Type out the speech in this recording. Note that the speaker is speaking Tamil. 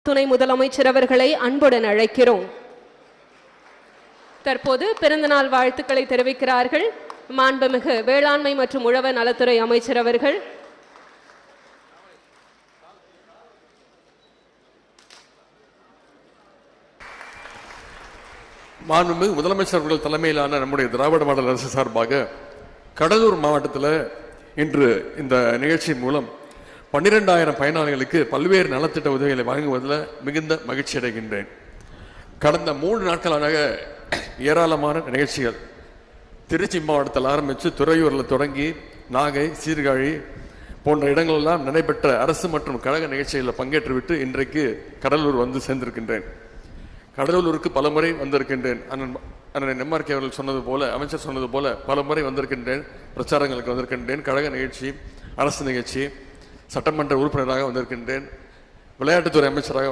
துணை முதலமைச்சர் அவர்களை அன்புடன் அழைக்கிறோம். தற்போது பிறந்தநாள் வாழ்த்துக்களை தெரிவிக்கிறார்கள் மாண்புமிகு வேளாண்மை மற்றும் உழவர் நலத்துறை அமைச்சர் அவர்கள். மாண்புமிகு முதலமைச்சர் அவர்கள் தலைமையிலான நம்முடைய திராவிட மாடல் அரசு சார்பாக கடலூர் மாவட்டத்தில் இன்று இந்த நிகழ்ச்சி மூலம் 12,000 பயனாளிகளுக்கு பல்வேறு நலத்திட்ட உதவிகளை வழங்குவதில் மிகுந்த மகிழ்ச்சி அடைகின்றேன். கடந்த 3 நாட்களாக ஏராளமான நிகழ்ச்சிகள் திருச்சி மாவட்டத்தில் ஆரம்பித்து துறையூரில் தொடங்கி நாகை, சீர்காழி போன்ற இடங்களெல்லாம் நடைபெற்ற அரசு மற்றும் கழக நிகழ்ச்சிகளில் பங்கேற்றுவிட்டு இன்றைக்கு கடலூர் வந்து சேர்ந்திருக்கின்றேன். கடலூருக்கு பல முறை வந்திருக்கின்றேன். அண்ணன் எம்ஆர்கே அவர்கள் சொன்னது போல, அமைச்சர் சொன்னது போல பல முறை வந்திருக்கின்றேன். பிரச்சாரங்களுக்கு வந்திருக்கின்றேன். கழக நிகழ்ச்சி, அரசு நிகழ்ச்சி, சட்டமன்ற உறுப்பினராக வந்திருக்கின்றேன். விளையாட்டுத்துறை அமைச்சராக